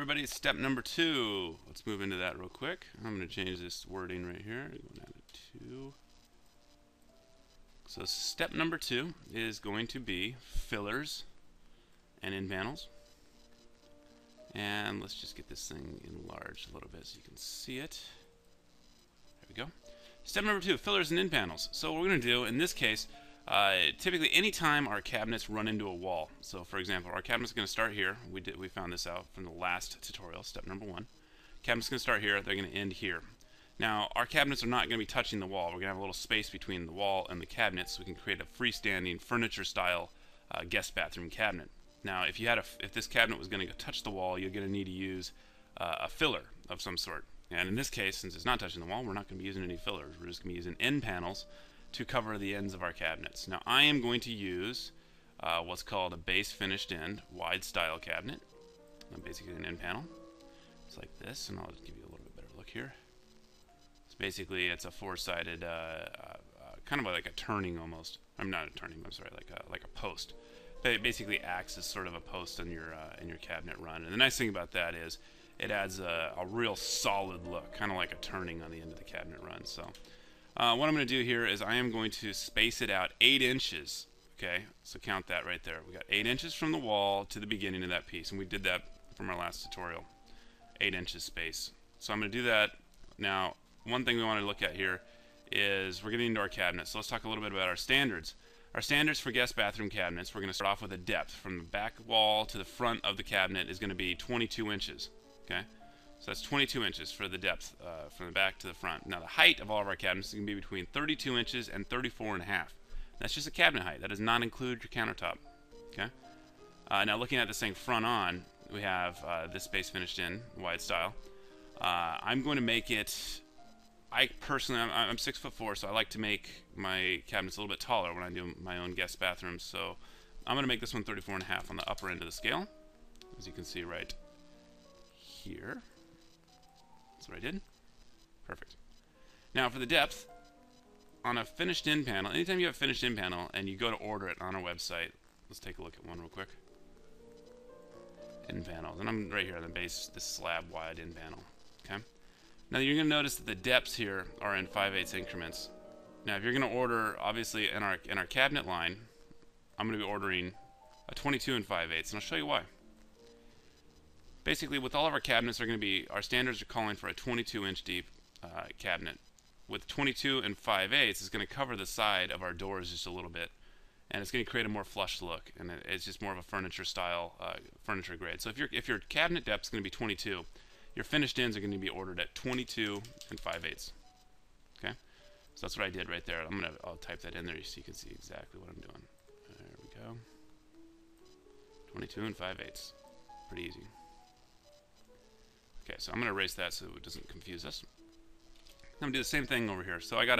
everybody, it's step number 2. Let's move into that real quick. I'm going to change this wording right here. Going down to 2. So step number 2 is going to be fillers and end panels. And let's just get this thing enlarged a little bit so you can see it. There we go. Step number 2, fillers and end panels. So what we're going to do in this case, typically anytime our cabinets run into a wall. So for example, our cabinet's going to start here. We found this out from the last tutorial, step number 1. Cabinet's going to start here, they're going to end here. Now our cabinets are not going to be touching the wall. We're going to have a little space between the wall and the cabinet so we can create a freestanding furniture style guest bathroom cabinet. Now if this cabinet was going to touch the wall, you're going to need to use a filler of some sort. And in this case, since it's not touching the wall, we're not going to be using any fillers. We're just going to be using end panels to cover the ends of our cabinets. Now I am going to use what's called a base finished end wide style cabinet. Basically an end panel. It's like this, and I'll just give you a little bit better look here. So basically it's a four-sided, kind of like a turning almost. I'm not a turning, I'm sorry, like a post. It basically acts as sort of a post in your cabinet run. And the nice thing about that is it adds a real solid look, kind of like a turning on the end of the cabinet run. So what I'm going to do here is I am going to space it out 8 inches. Okay, so count that right there. We got 8 inches from the wall to the beginning of that piece, and we did that from our last tutorial. 8 inches space. So I'm going to do that. Now, one thing we want to look at here is we're getting into our cabinet. So let's talk a little bit about our standards. Our standards for guest bathroom cabinets, we're going to start off with a depth. From the back wall to the front of the cabinet is going to be 22 inches. Okay, so that's 22 inches for the depth from the back to the front. Now the height of all of our cabinets is going to be between 32 inches and 34.5. That's just a cabinet height. That does not include your countertop. Okay. Now looking at this thing front on, we have this base finished in wide style. I'm going to make it. I personally, I'm 6'4", so I like to make my cabinets a little bit taller when I do my own guest bathrooms. So I'm going to make this one 34.5 on the upper end of the scale, as you can see right here. That's what I did. Perfect. Now for the depth, on a finished end panel, anytime you have a finished end panel and you go to order it on our website, let's take a look at one real quick. End panels, and I'm right here on the base, this slab wide end panel. Okay. Now you're going to notice that the depths here are in 5/8 increments. Now if you're going to order, obviously in our cabinet line, I'm going to be ordering a 22 and 5/8, and I'll show you why. Basically, with all of our cabinets, our standards are calling for a 22-inch deep cabinet. With 22 and 5/8, it's going to cover the side of our doors just a little bit, and it's going to create a more flush look, and it's just more of a furniture style, furniture grade. So if your cabinet depth is going to be 22, your finished ends are going to be ordered at 22 and 5/8. Okay, so that's what I did right there. I'll type that in there so you can see exactly what I'm doing. There we go. 22 and 5/8. Pretty easy. Okay, so I'm going to erase that so it doesn't confuse us. I'm going to do the same thing over here. So I've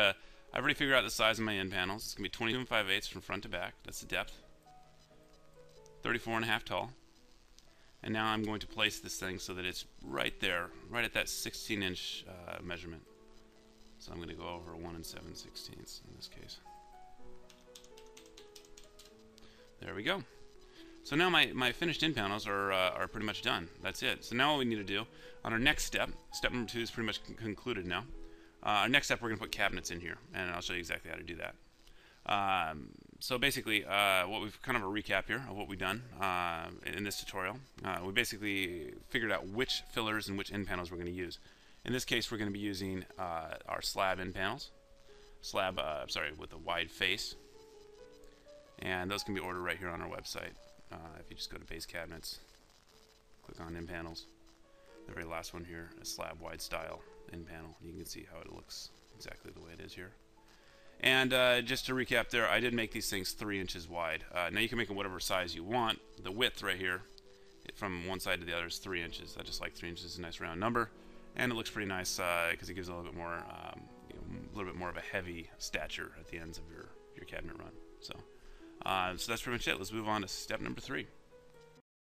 already figured out the size of my end panels. It's going to be 22 and 5/8 from front to back. That's the depth. 34.5 tall. And now I'm going to place this thing so that it's right there, right at that 16-inch measurement. So I'm going to go over 1 7/16 in this case. There we go. So now my finished end panels are pretty much done. That's it. So now what we need to do on our next step, step number 2 is pretty much concluded now. Our next step, we're going to put cabinets in here, and I'll show you exactly how to do that. So basically, what we've kind of a recap here of what we've done in this tutorial. We basically figured out which fillers and which end panels we're going to use. In this case, we're going to be using our slab end panels, with a wide face, and those can be ordered right here on our website. If you just go to base cabinets, click on end panels, the very last one here, a slab wide style end panel. You can see how it looks exactly the way it is here. And just to recap there, I did make these things 3 inches wide. Now you can make them whatever size you want. The width right here, from one side to the other, is 3 inches. I just like 3 inches, a nice round number, and it looks pretty nice because it gives a little bit more, of a heavy stature at the ends of your cabinet run. So that's pretty much it. Let's move on to step number 3.